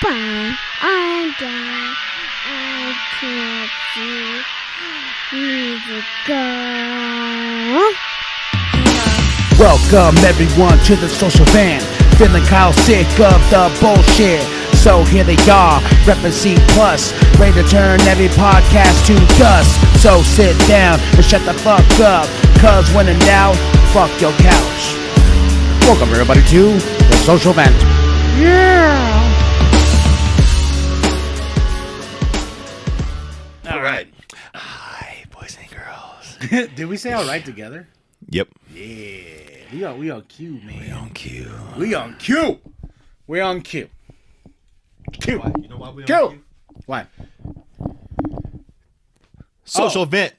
Bye. I'm done. I can't see. Need to go. Welcome everyone to the social van. Feeling Kyle sick of the bullshit. So here they are, reppin' C+, ready to turn every podcast to dust. So sit down and shut the fuck up, cause when in doubt, fuck your couch. Welcome everybody to the social vent. Yeah! Alright. Hi, boys and girls. Did we say all right together? Yep. Yeah. We on cue, man. We on cue. We on cue. We on cue. Cue. You know why we on Cue. cue? Why? Social Vent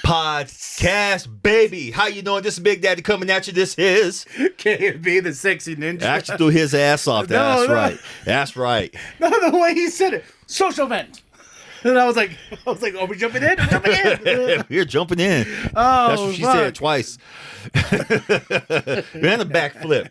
Podcast, baby. How you doing? This is Big Daddy coming at you. This is... Can it be the sexy ninja? Actually threw his ass off. That's right. That's right. No, the way he said it. Social vent. And I was like, are we jumping in? We're jumping in. We're jumping in. Oh, that's what she fuck. said twice. And a backflip.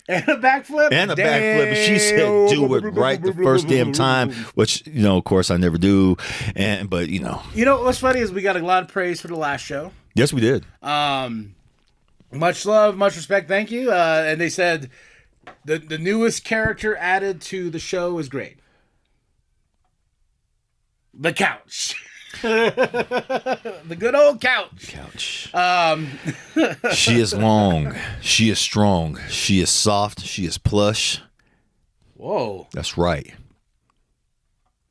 And a backflip. And a backflip. And she said, do it right the first damn time, which, you know, of course, I never do. But, you know. You know, what's funny is we got a lot of praise for the last show. Yes, we did. Much love, much respect. Thank you. And they said the newest character added to the show is great. The couch. The good old couch. She is long. She is strong. She is soft. She is plush. Whoa. That's right.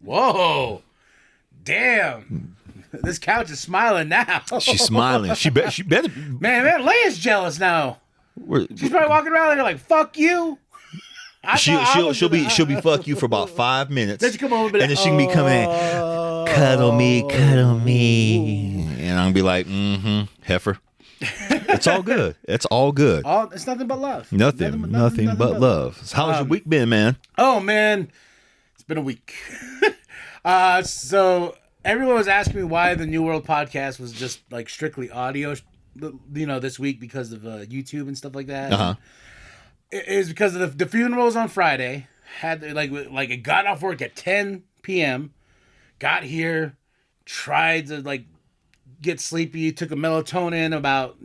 Whoa. Damn. This couch is smiling now. She's smiling. She better. Man, Leia's jealous now. She's probably walking around there like, fuck you. She'll be fuck you for about 5 minutes. Then she come over and then she can be coming in, cuddle me, and I'm gonna be like, heifer. It's all good. It's all good. It's nothing but love. Nothing but love. So how's your week been, man? Oh man, it's been a week. So everyone was asking me why the New World podcast was just like strictly audio, this week because of YouTube and stuff like that. Uh-huh. It was because of the funerals on Friday. Had like it got off work at 10 p.m. Got here, tried to like get sleepy. Took a melatonin about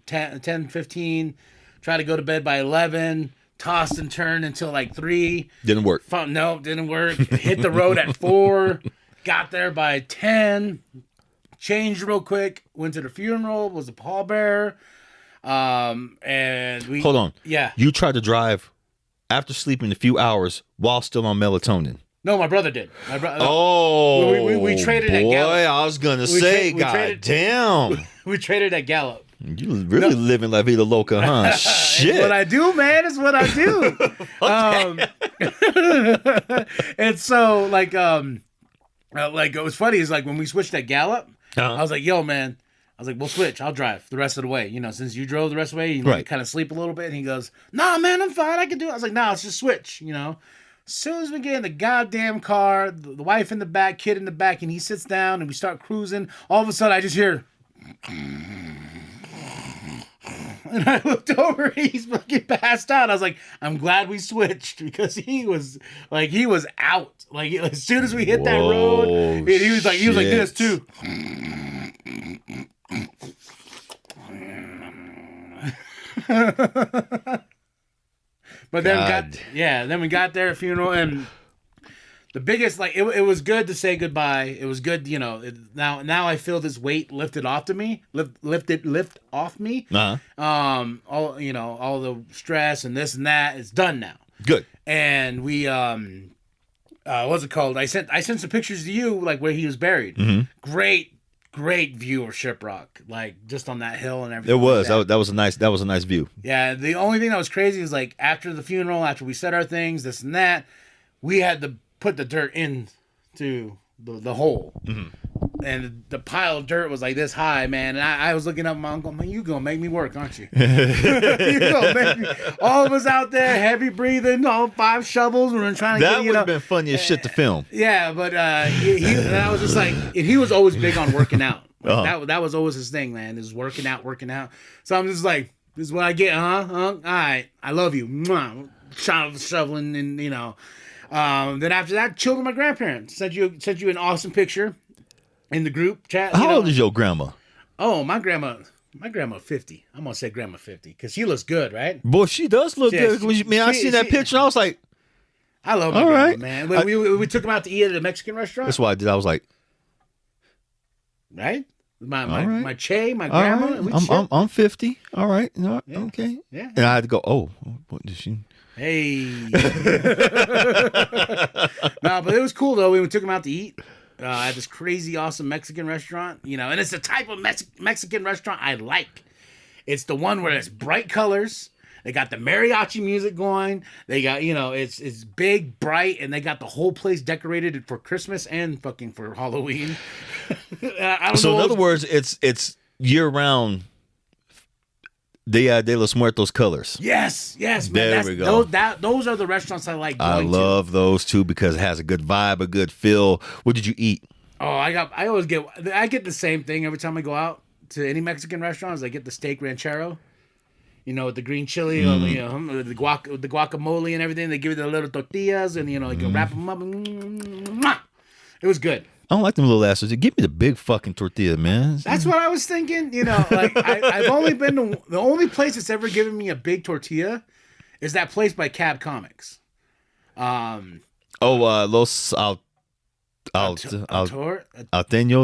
10, 15. Tried to go to bed by 11. Tossed and turned until like 3. Didn't work. No, didn't work. Hit the road at 4. Got there by 10. Changed real quick. Went to the funeral. Was a pallbearer. And we hold on. Yeah. You tried to drive after sleeping a few hours while still on melatonin. No, my brother did. Oh, we traded at boy, Gallup. I was gonna say, damn. We traded at Gallup. You really living La Vida Loca, huh? Shit. It's what I do, man. It's what I do. And so, like it was funny. Is like when we switched at Gallup, I was like, "Yo, man." I was like, we'll switch. I'll drive the rest of the way. Since you drove the rest of the way, you right. kind of sleep a little bit. And he goes, nah, man, I'm fine. I can do it. I was like, nah, let's just switch, As soon as we get in the goddamn car, the wife in the back, kid in the back, and he sits down and we start cruising, all of a sudden I just hear... And I looked over and he's fucking passed out. I was like, I'm glad we switched because he was out. Like as soon as we hit that road, he was like this too. But then we got there at funeral, and the biggest it was good to say goodbye. It was good, now I feel this weight lifted off me. Lift off me. Uh-huh. All the stress and this and that is done now. Good. And we what's it called? I sent some pictures to you like where he was buried. Mm-hmm. Great view of Shiprock, like just on that hill and everything. It was like that was a nice view. Yeah, the only thing that was crazy is like after the funeral, after we said our things, this and that, we had to put the dirt into the hole, and the pile of dirt was like this high, man. And I was looking up at my uncle, man, you gonna make me work, aren't you? You gonna make me. All of us out there, heavy breathing, all 5 shovels. We were trying to that would have been funny as shit to film. Yeah, but and I was just like, and he was always big on working out. Like, that was always his thing, man. Is working out. So I'm just like, this is what I get, huh? All right, I love you. Shoveling and Then after that, chilled with my grandparents. Sent you an awesome picture in the group chat. How old is your grandma? Oh, my grandma 50. I'm gonna say grandma 50 because she looks good, right? Boy, she does look good. I seen that picture and I was like, I love my grandma, man. We took them out to eat at a Mexican restaurant. That's what I did. I was like, right? My right. my grandma. Right. I'm 50. All right. No, yeah. Okay. Yeah. And I had to go, oh, what did she? Hey. No, but it was cool though. We took them out to eat at this crazy awesome Mexican restaurant, and it's the type of Mexican restaurant I like. It's the one where it's bright colors. They got the mariachi music going. They got, it's big, bright, and they got the whole place decorated for Christmas and fucking for Halloween. So in other words, it's year round. Dia de los Muertos colors. Yes, man. There we go. Those are the restaurants I like going to. I love those too because it has a good vibe, a good feel. What did you eat? Oh, I get the same thing every time I go out to any Mexican restaurants. I get the steak ranchero. With the green chili, the guacamole and everything. They give you the little tortillas and, you can wrap them up. It was good. I don't like them little asses. Give me the big fucking tortilla, man. That's what I was thinking. I've only been to, the only place that's ever given me a big tortilla is that place by Cab Comics. Los Alteños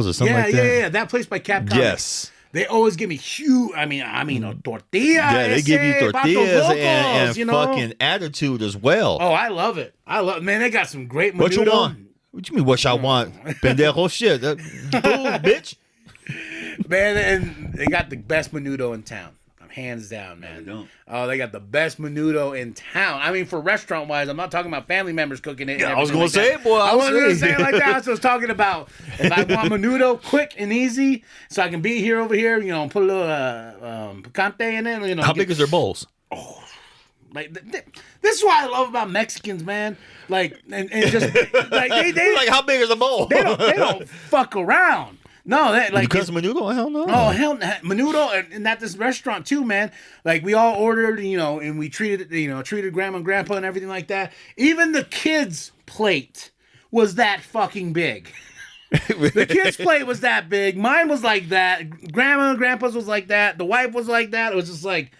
or something like that. Yeah. That place by Cab Comics. Yes. They always give me huge. I mean, a tortilla. Yeah, they give you tortillas and fucking attitude as well. Oh, I love it. Man, they got some great menudo. What you want? What you mean? What I want? Pendejo shit, bitch. Man, and they got the best menudo in town. Hands down, man. Oh, they got the best menudo in town. I mean, for restaurant wise, I'm not talking about family members cooking it. Yeah, I was going to say it, boy. I wasn't going to say it like that. That's what I was talking about. If I want menudo quick and easy, so I can be here over here, put a little picante in it. How big is their bowls? Oh, like this is what I love about Mexicans, man. Like and just like they like how big is the bowl? They don't fuck around. No, because menudo, hell no. Oh hell, menudo, and at this restaurant too, man. Like we all ordered, and we treated grandma and grandpa and everything like that. Even the kids' plate was that fucking big. The kids' plate was that big. Mine was like that. Grandma and grandpa's was like that. The wife was like that. It was just like,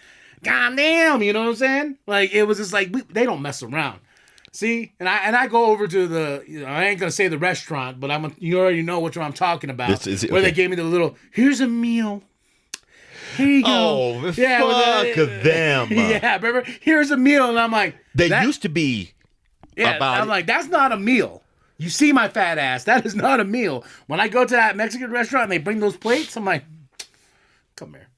God damn, you know what I'm saying? Like it was just like they don't mess around. See, and I go over to the, I ain't gonna say the restaurant, but you already know which one I'm talking about. Where they gave me the little, here's a meal. Here you go. Oh, yeah, fuck them. Yeah, remember? Here's a meal, and I'm like, they used to be. Yeah, I'm like, that's not a meal. You see my fat ass? That is not a meal. When I go to that Mexican restaurant and they bring those plates, I'm like, come here.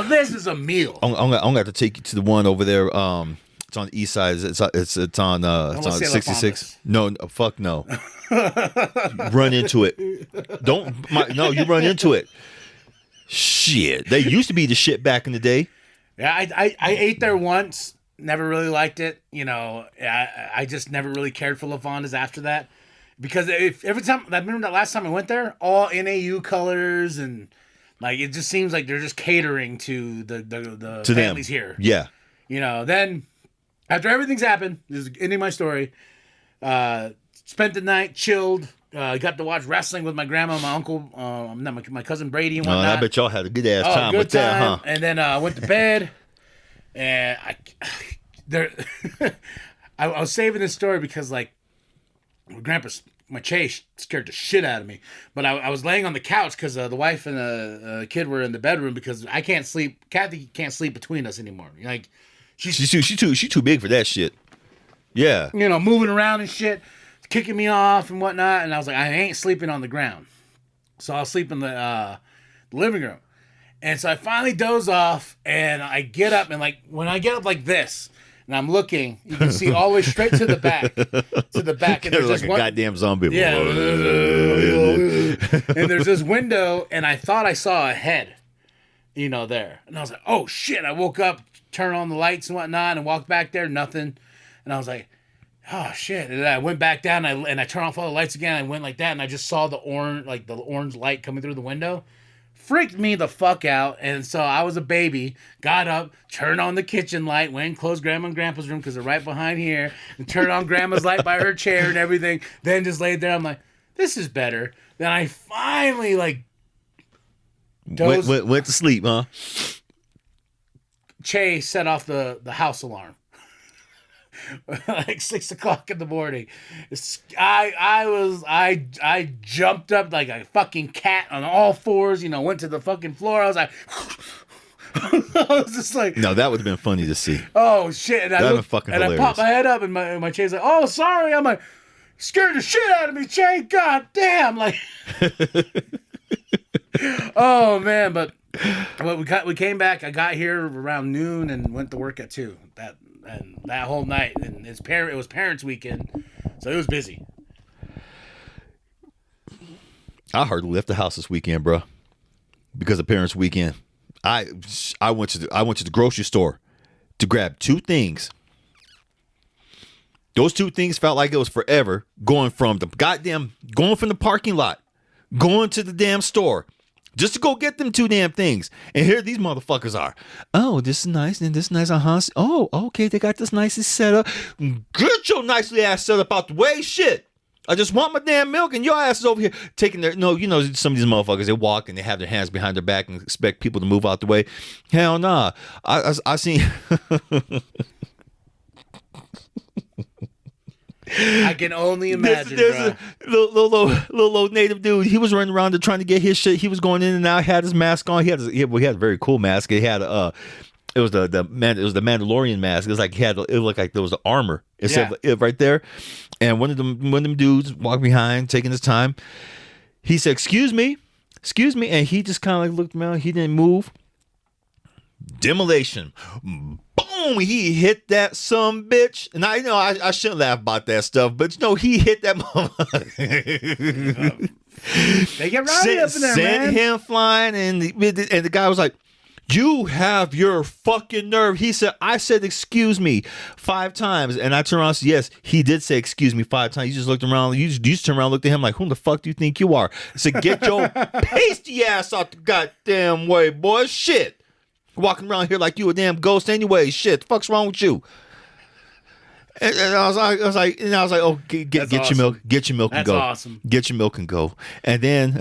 This is a meal. I'm gonna have to take you to the one over there. It's on the east side. It's on 66. No, fuck no. Run into it. No, you run into it. Shit. They used to be the shit back in the day. Yeah, I ate there once. Never really liked it. I just never really cared for LaFonda's after that. Because every time, I remember that last time I went there, all NAU colors and like it just seems like they're just catering to the families here. Yeah. Then after everything's happened, this is ending my story. Spent the night, chilled. Got to watch wrestling with my grandma, and my uncle, my cousin Brady, and whatnot. I bet y'all had a good ass time good with time. that, huh? And then I went to bed, and I was saving this story because like my Chase scared the shit out of me. But I was laying on the couch because the wife and the kid were in the bedroom because I can't sleep. Kathy can't sleep between us anymore. Like. She's too big for that shit. Yeah. Moving around and shit, kicking me off and whatnot. And I was like, I ain't sleeping on the ground. So I'll sleep in the living room. And so I finally doze off and I get up and like when I get up like this and I'm looking, you can see all the way straight to the back. And there's like a goddamn zombie. Yeah. And there's this window and I thought I saw a head, there. And I was like, oh shit. I woke up, turned on the lights and whatnot and walked back there, nothing. And I was like, oh shit. And then I went back down and I turned off all the lights again. I went like that and I just saw the orange light coming through the window. freaked me the fuck out. And so I was a baby, got up, turned on the kitchen light, went and closed Grandma and Grandpa's room because they're right behind here, and turned on Grandma's light by her chair and everything. Then just laid there. I'm like, this is better. Then I finally like went to sleep, huh? Che set off the house alarm. Like 6 o'clock in the morning. I jumped up like a fucking cat on all fours, went to the fucking floor. I was like, I was just like, no, that would have been funny to see. Oh shit. And that would have been fucking hilarious. I popped my head up and my Che's like, oh, sorry. I'm like, scared the shit out of me, Che. God damn. Like, oh man. But we came back. I got here around noon and went to work at 2. That whole night, and it was parents' weekend, so it was busy. I hardly left the house this weekend, bro, because of parents' weekend. I went to the grocery store to grab 2 things. Those 2 things felt like it was forever. Going from the parking lot, going to the damn store. Just to go get them 2 damn things. And here these motherfuckers are. Oh, this is nice and this is nice. Uh-huh. Oh, okay, they got this nicest setup. Get your nicely ass set up out the way. Shit. I just want my damn milk and your ass is over here taking their... No, some of these motherfuckers, they walk and they have their hands behind their back and expect people to move out the way. Hell nah. I seen... I can only imagine. There's a little old native dude. He was running around trying to get his shit. He was going in and out. Had his mask on. He had a very cool mask. It had it was the Mandalorian mask. It was like it looked like there was the armor. It said right there. And one of them dudes walked behind, taking his time. He said, "Excuse me," and he just kind of like looked around. He didn't move. Demolition. Boom! He hit that some bitch. And I shouldn't laugh about that stuff, but he hit that motherfucker. They get rowdy up in there, man. Sent him flying, and the guy was like, "You have your fucking nerve." He said, "I said excuse me 5 times." And I turned around and said, yes, he did say excuse me 5 times. You just looked around. You just turned around and looked at him like, who the fuck do you think you are? I said, get your pasty ass out the goddamn way, boy. Shit. Walking around here like you a damn ghost anyway. Shit, the fuck's wrong with you? And I was like, oh, get awesome. your milk, and go. That's awesome. Get your milk and go. And then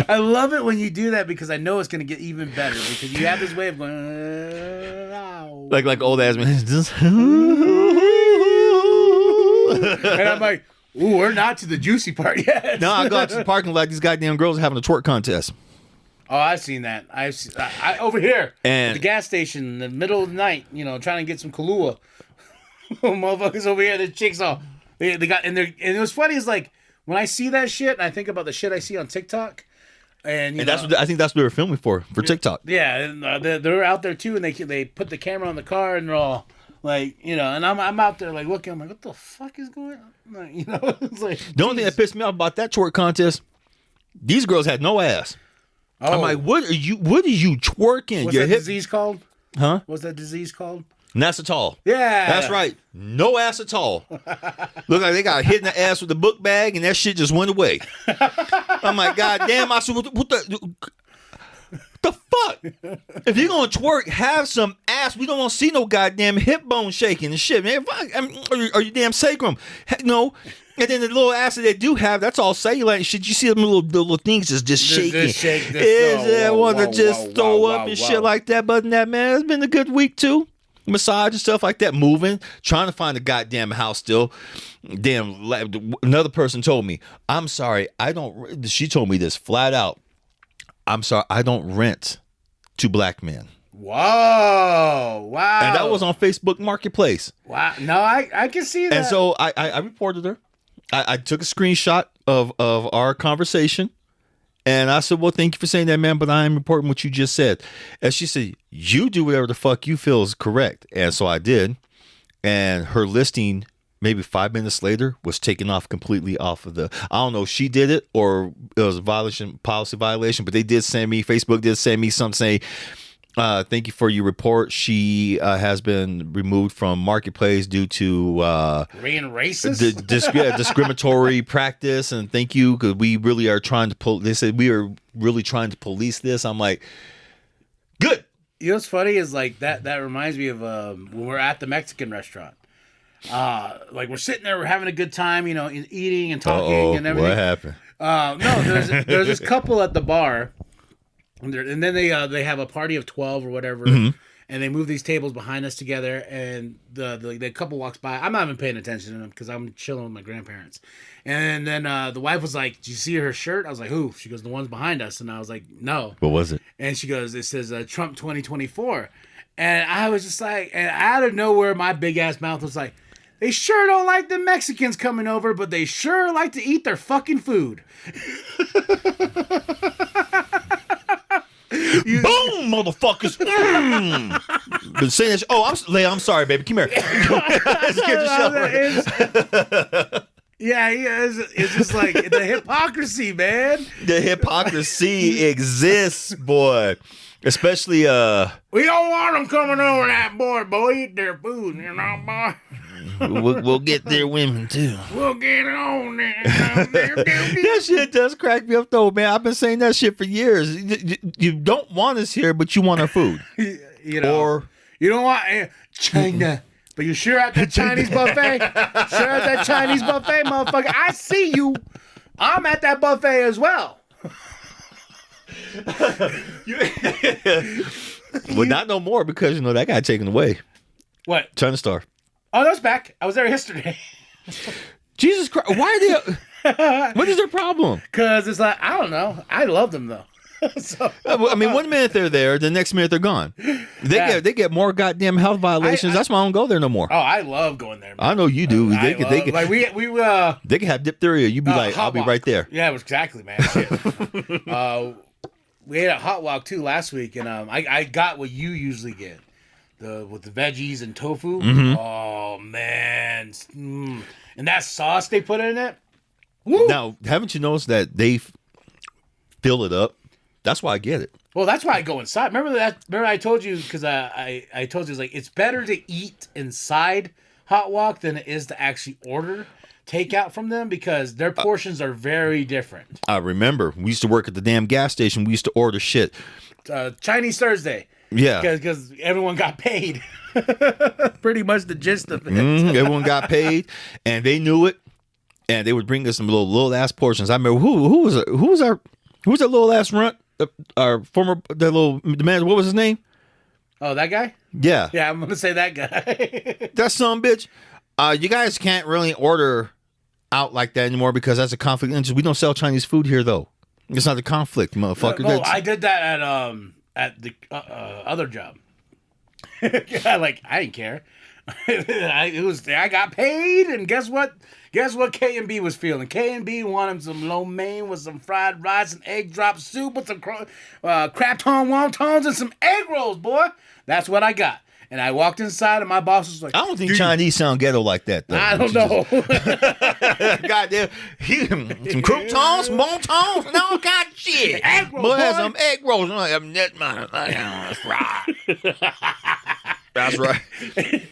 I love it when you do that because I know it's gonna get even better because you have this way of going like old ass man. And I'm like, ooh, we're not to the juicy part yet. No, I go out to the parking lot. These goddamn girls are having a twerk contest. Oh, I've seen that. I over here and at the gas station in the middle of the night, trying to get some Kahlua. Motherfuckers over here, the chicks all they got, and it was funny is like when I see that shit, I think about the shit I see on TikTok, and that's what I think that's what they were filming for TikTok. Yeah, and they're out there too, and they put the camera on the car, and they're all like, and I'm out there like looking, I'm like, what the fuck is going on? Like, it's like the only thing that pissed me off about that twerk contest, these girls had no ass. Oh. I'm like, what are you twerking? What's that disease called? Huh? What's that disease called? Acetol. Yeah. That's right. No acetol. Look like they got hit in the ass with a book bag and that shit just went away. I'm like, God damn. I said, what the fuck? If you're going to twerk, have some ass. We don't want to see no goddamn hip bone shaking and shit, man. Or your damn sacrum. No. And then the little ass that they do have, that's all cellulite and shit. You see them little things just shaking. I want to just throw up and shit like that. But that, man, it's been a good week too. Massage and stuff like that, moving, trying to find a goddamn house still. Damn, another person told me, I'm sorry, she told me this flat out. I'm sorry, I don't rent to black men. Wow. And that was on Facebook Marketplace. Wow. No, I can see that. And so I reported her. I took a screenshot of our conversation. And I said, well, thank you for saying that, man, but I am reporting what you just said. And she said, you do whatever the fuck you feel is correct. And so I did. And her listing, maybe 5 minutes later, was taken off completely off of I don't know if she did it or it was a policy violation, but they did send me, Facebook did send me something saying, Thank you for your report. She has been removed from marketplace due to being racist, discriminatory practice. And thank you, because we really are trying to they said we are really trying to police this. I'm like, good. You know what's funny is like that reminds me of when we're at the Mexican restaurant. Like we're sitting there, we're having a good time, you know, eating and talking and everything. What happened? No, there's this couple at the bar, and then they have a party of 12 or whatever, and they move these tables behind us together, and the couple walks by. I'm not even paying attention to them because I'm chilling with my grandparents. And then the wife was like, "Did you see her shirt?" I was like, "Who?" She goes, "The ones behind us." And I was like, "No." What was it? And she goes, "It says Trump 2024." And I was just like, and out of nowhere, my big ass mouth was like, "They sure don't like the Mexicans coming over, but they sure like to eat their fucking food." Boom, motherfuckers! Been saying this. Oh, I'm sorry, baby. Come here. Let's get the show. Yeah, it's just like the hypocrisy, man. The hypocrisy exists, boy. Especially, we don't want them coming over that board, boy. Eat their food, you know, boy. We'll get their women too. We'll get it on there. That shit does crack me up though, man. I've been saying that shit for years. You don't want us here, but you want our food. You know, or you don't want China. But you sure at that Chinese buffet? Sure at that Chinese buffet, motherfucker? I see you. I'm at that buffet as well. Well, not no more, because, you know, that got taken away. What? China Star. Oh, that's back. I was there yesterday. Jesus Christ. Why are they... What is their problem? Because it's like, I don't know. I love them, though. So, I mean, 1 minute they're there, the next minute they're gone. They get more goddamn health violations. That's why I don't go there no more. Oh, I love going there, man. I know you do. They can have diphtheria. You'd be like, I'll be right there. Yeah, exactly, man. Shit. We ate a hot walk too last week, and I got what you usually get, with the veggies and tofu. Mm-hmm. Oh man, and that sauce they put in it. Woo! Now, haven't you noticed that they fill it up? That's why I get it. Well, that's why I go inside. Remember I told you, because I told you, it's like, it's better to eat inside Hot Walk than it is to actually order takeout from them, because their portions are very different. I remember we used to work at the damn gas station. We used to order shit. Chinese Thursday. Yeah. Because everyone got paid. Pretty much the gist of it. Everyone got paid, and they knew it, and they would bring us some little ass portions. I remember who was our little ass runt. The man, what was his name? Oh, that guy? Yeah. Yeah, I'm gonna say that guy. That son of a bitch. You guys can't really order out like that anymore, because that's a conflict of interest. We don't sell Chinese food here, though. It's not a conflict, motherfucker. No, I did that at the other job. I didn't care. I got paid, and guess what? Guess what K&B was feeling? K&B wanted some lo mein with some fried rice and egg drop soup with some craton wontons and some egg rolls, boy. That's what I got. And I walked inside, and my boss was like, I don't think Chinese sound ghetto like that, though. I don't know. Goddamn. Some croutons, some wontons, and all kind of shit. Egg rolls, boy. Has some egg rolls. That's right. That's right.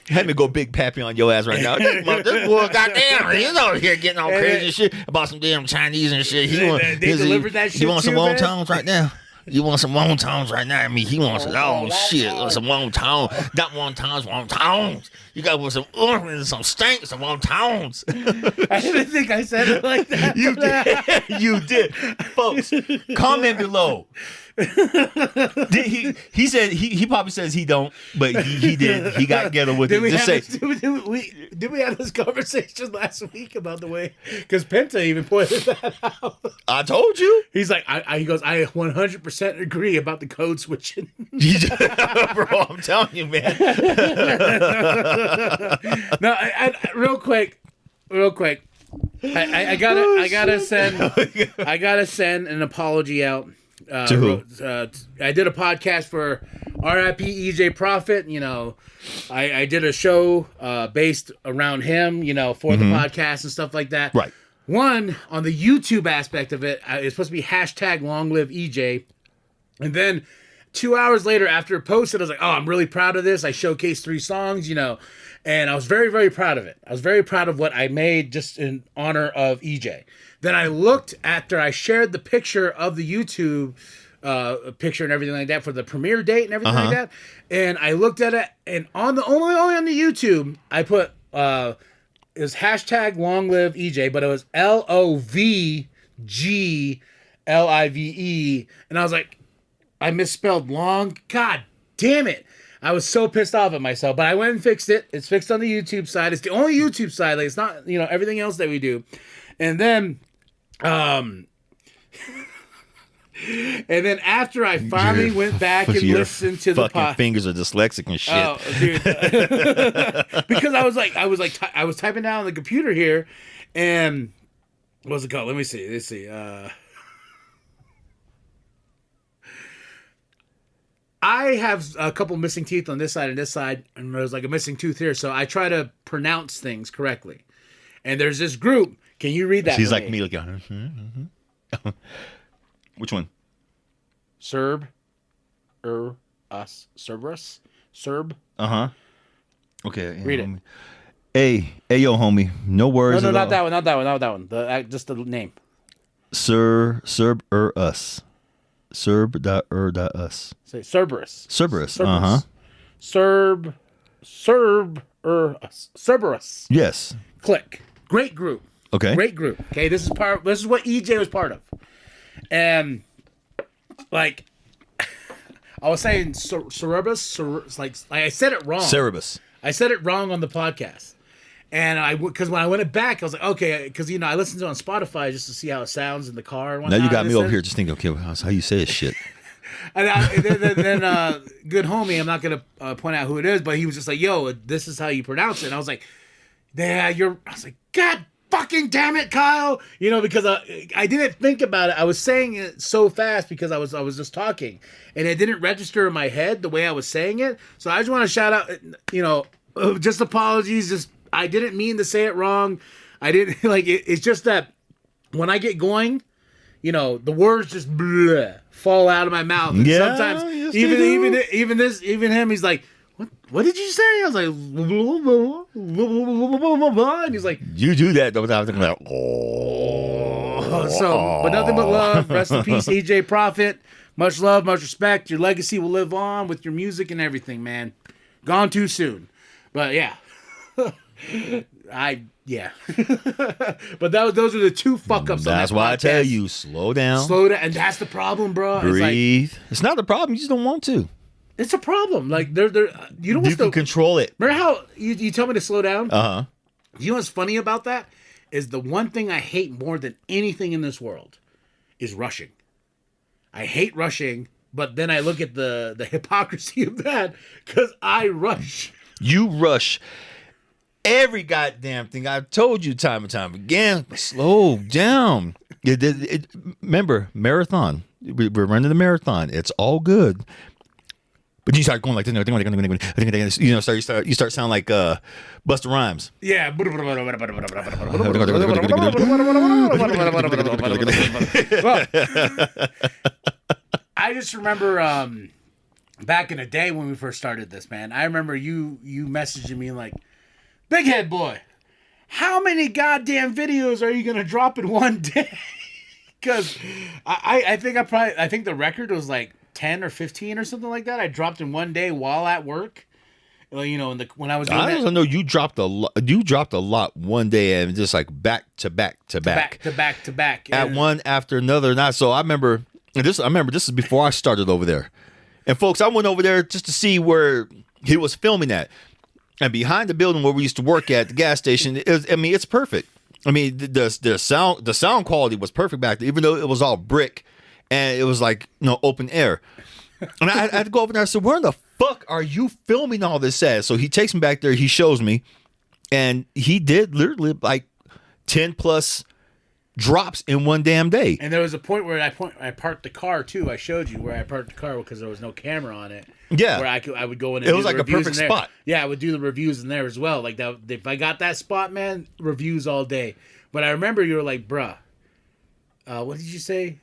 Had me go Big Pappy on your ass right now. This boy, goddamn, he's over here getting all crazy shit about some damn Chinese and shit. They delivered that shit. You want too, some wontons right now? You want some wontons right now? I mean, he wants some shit. Some wontons. Not wontons. You got some stank, some wontons. I didn't think I said it like that. You did. You did. Folks, comment below. He said he probably says he don't, but he did. He got ghetto with it. Did we have this conversation last week about the way? Because Penta even pointed that out. I told you. He's like, he goes, I 100% agree about the code switching. Bro, I'm telling you, man. No, real quick. I gotta send an apology out. To who? I did a podcast for RIP EJ Prophet. You know, I did a show based around him, you know, for the podcast and stuff like that. Right. One, on the YouTube aspect of it, it's supposed to be #LongLiveEJ. And then 2 hours later after it posted, I was like, oh, I'm really proud of this. I showcased 3 songs, and I was very, very proud of it. I was very proud of what I made just in honor of EJ. Then I looked after I shared the picture of the YouTube picture and everything like that for the premiere date and everything like that. And I looked at it, and only on the YouTube, I put it was hashtag long live EJ, but it was LOVGLIVE. And I was like, I misspelled long. God damn it. I was so pissed off at myself, but I went and fixed it. It's fixed on the YouTube side. It's the only YouTube side. Like, it's not, everything else that we do. And then, and then after I finally went back and listened to the fucking fingers are dyslexic and shit. Oh, dude. Because I was typing down on the computer here, and what's it called? Let me see. I have a couple missing teeth on this side and this side, and there's like a missing tooth here, so I try to pronounce things correctly. And there's this group. Can you read that? She's like me, like, which one? Serb, us, Cerberus, Serb. Okay. Read it. Hey, yo, homie. No worries. No, not that one. Not that one. Just the name. Serb, us. Serb.us. Say Cerberus. Cerberus. Cerberus. Yes. Click. Great group. Okay. Great group. Okay, this is what EJ was part of. And like I was saying Cerebus, like I said it wrong. Cerebus. I said it wrong on the podcast. And because when I went back, I was like, okay, because I listened to it on Spotify just to see how it sounds in the car. And now you got me over here just thinking, okay, how you say this shit? And then good homie, I'm not gonna point out who it is, but he was just like, yo, this is how you pronounce it. And I was like, yeah, I was like, God fucking damn it, Kyle, because I didn't think about it. I was saying it so fast because I was just talking, and it didn't register in my head the way I was saying it. So I just want to shout out, just apologies, just. I didn't mean to say it wrong. I didn't like it. It's just that when I get going, the words just fall out of my mouth. And sometimes even him, he's like, "What did you say?" I was like, and he's like, "You do that though." Like, but nothing but love. Rest in peace, EJ Prophet. Much love, much respect. Your legacy will live on with your music and everything, man. Gone too soon, but yeah. But those are the 2 fuck ups. That's why I tell you, slow down, and that's the problem, bro. Breathe. It's not the problem. You just don't want to. It's a problem. Like you can control it. Remember how you tell me to slow down? You know what's funny about that is the one thing I hate more than anything in this world is rushing. I hate rushing, but then I look at the hypocrisy of that because I rush. You rush. Every goddamn thing I've told you time and time again. Slow down. Remember, marathon. We're running the marathon. It's all good. But you start going like this, you start sounding like Busta Rhymes. Yeah. Well, I just remember back in the day when we first started this, man. I remember you messaging me like, Big Head Boy, how many goddamn videos are you gonna drop in one day? Because I think the record was like 10 or 15 or something like that. I dropped in one day while at work. When I was doing I don't know. You dropped a lot. You dropped a lot one day and just like back to back. At one after another. Not so. I remember this is before I started over there. And folks, I went over there just to see where he was filming at. And behind the building where we used to work at the gas station, it's perfect. I mean, the sound quality was perfect back there, even though it was all brick and it was like open air. And I had to go over there. I said, "Where in the fuck are you filming all this at?" So he takes me back there. He shows me, and he did literally like 10 plus drops in one damn day. And there was a point where I parked the car too. I showed you where I parked the car because there was no camera on it. Yeah, where I would go in. And it was like a perfect spot. Yeah, I would do the reviews in there as well. Like that, if I got that spot, man, reviews all day. But I remember you were like, "Bruh, what did you say?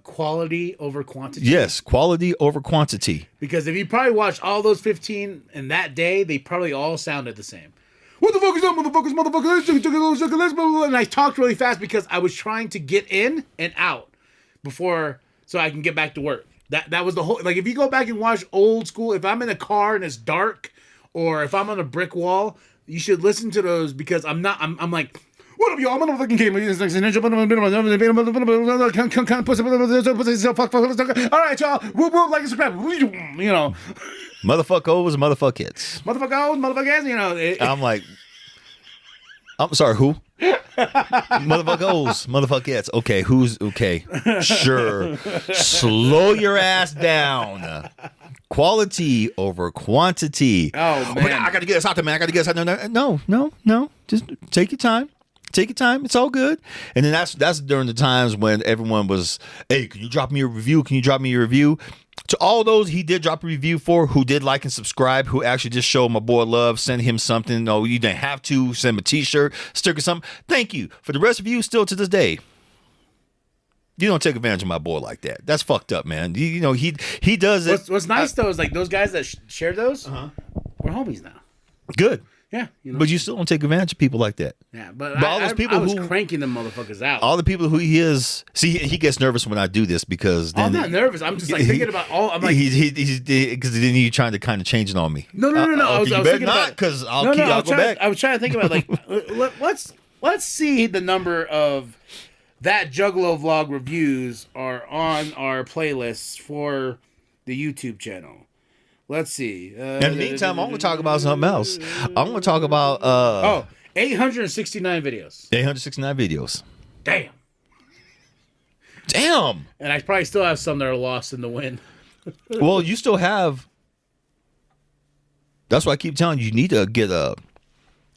quality over quantity. Yes, quality over quantity. Because if you probably watched all those 15 in that day, they probably all sounded the same. What the fuck is that, motherfuckers? And I talked really fast because I was trying to get in and out before, so I can get back to work. That was the whole, like, if you go back and watch old school, if I'm in a car and it's dark, or if I'm on a brick wall, you should listen to those, because I'm like, what up, y'all? I'm gonna fucking game. All right, y'all. Whoop, like it's crap. You know. Motherfuckers, motherfuckers. Motherfuckers, you know. I'm like, I'm sorry, who? Motherfuckers, motherfuckers. Okay, who's okay? Sure. Slow your ass down. Quality over quantity. Oh, man. I gotta get this out there, man. I gotta get this out there. No. Just take your time. Take your time. It's all good. And then that's during the times when everyone was, hey, can you drop me a review? Can you drop me a review? To all those he did drop a review for, who did like and subscribe, who actually just showed my boy love, send him something. No, you didn't have to. Send him a t-shirt, sticker, something. Thank you. For the rest of you, still to this day, you don't take advantage of my boy like that. That's fucked up, man. You know, he does it. What's nice, though, is like those guys that shared those, we're homies now. Good. Yeah, you know. But you still don't take advantage of people like that. Yeah, but all those people I was who cranking them motherfuckers out. All the people who he is. See, he gets nervous when I do this because then I'm not nervous. I'm just like thinking about all. I'm like, he's because then you're trying to kind of change it on me. No. I was thinking about, because I'll go back. I was trying to think about, like, let's see the number of that Juggalo vlog reviews are on our playlists for the YouTube channel. Let's see. In the meantime, I'm going to talk about something else. I'm going to talk about 869 videos. 869 videos. Damn. And I probably still have some that are lost in the wind. Well, you still have. That's why I keep telling you need to get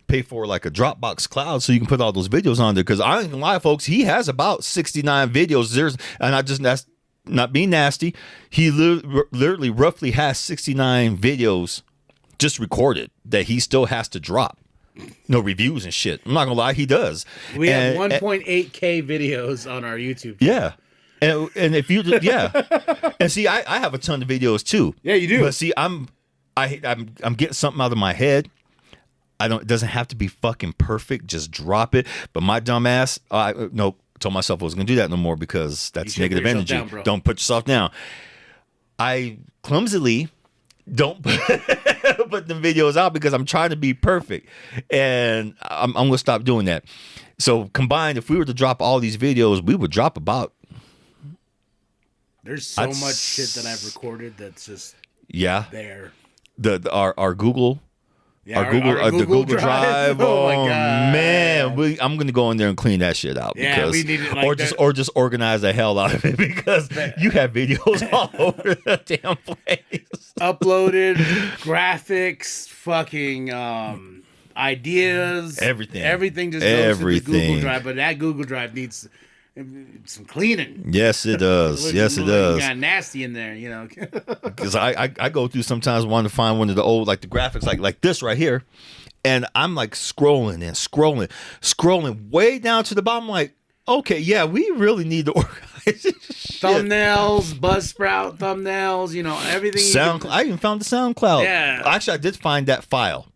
pay for like a Dropbox cloud so you can put all those videos on there. Because I ain't gonna lie, folks, he has about 69 videos. That's not being nasty. He literally roughly has 69 videos just recorded that he still has to drop. No reviews and shit. I'm not gonna lie, he does. We have 1.8K videing on our YouTube channel. Yeah. And if you and see, I have a ton of videos too. Yeah, you do. But see, I'm getting something out of my head. It doesn't have to be fucking perfect. Just drop it. But my dumb ass, told myself I was gonna do that no more because that's negative energy. Down, don't put yourself down. I clumsily don't put the videos out because I'm trying to be perfect, and I'm gonna stop doing that. So combined, if we were to drop all these videos, we would drop about. There's so much shit that I've recorded that's just there. Our Google. Yeah, our Google Drive. Oh my God, man, I'm gonna go in there and clean that shit out because, we need it or just organize the hell out of it because you have videos all over the damn place. Uploaded graphics, fucking ideas, everything just goes to the Google Drive. But that Google Drive needs some cleaning. Yes, it does. Yes, it does. Got nasty in there, you know. Because I go through sometimes wanting to find one of the old, like the graphics, like this right here, and I'm like scrolling way down to the bottom. Like, okay, yeah, we really need to organize this shit. Thumbnails, Buzzsprout thumbnails, you know, everything. I even found the SoundCloud. Yeah, actually, I did find that file.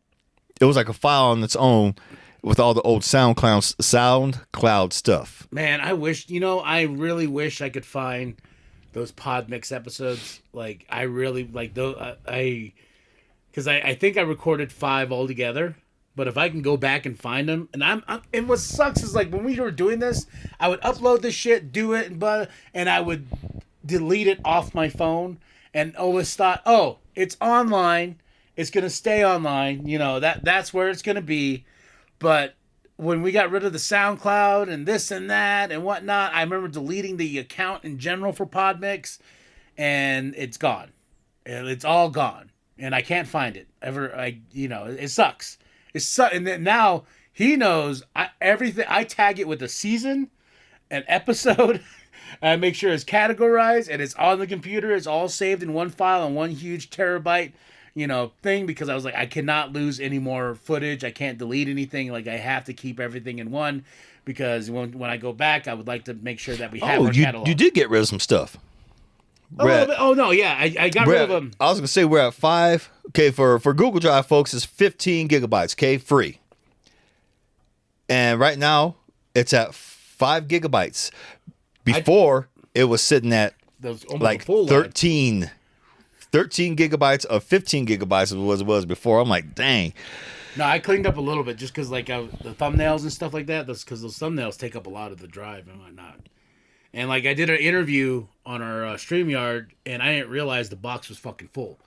It was like a file on its own with all the old SoundCloud stuff. Man, I really wish I could find those Podmix episodes. Like, I really like those. Because I think I recorded 5 altogether. But if I can go back and find them, and what sucks is, like, when we were doing this, I would upload this shit, do it, and I would delete it off my phone, and always thought, oh, it's online, it's gonna stay online, you know, that's where it's gonna be. But when we got rid of the SoundCloud and this and that and whatnot, I remember deleting the account in general for Podmix, and it's gone. It's all gone, and I can't find it ever. It sucks. And then now he knows everything. I tag it with a season, an episode. I make sure it's categorized and it's on the computer. It's all saved in one file on one huge terabyte, thing, because I was like, I cannot lose any more footage. I can't delete anything. Like, I have to keep everything in one, because when I go back, I would like to make sure that we have our catalog. You did get rid of some stuff. A little bit. Oh no, yeah, I got rid of them. I was gonna say we're at 5. Okay, for Google Drive, folks, it's 15 gigabytes. Okay, free. And right now it's at 5 gigabytes. Before it was sitting at like 13 gigabytes of 15 gigabytes as it was before. I'm like, dang. No, I cleaned up a little bit just because the thumbnails and stuff like that. That's because those thumbnails take up a lot of the drive and whatnot. And like, I did an interview on our StreamYard, and I didn't realize the box was fucking full.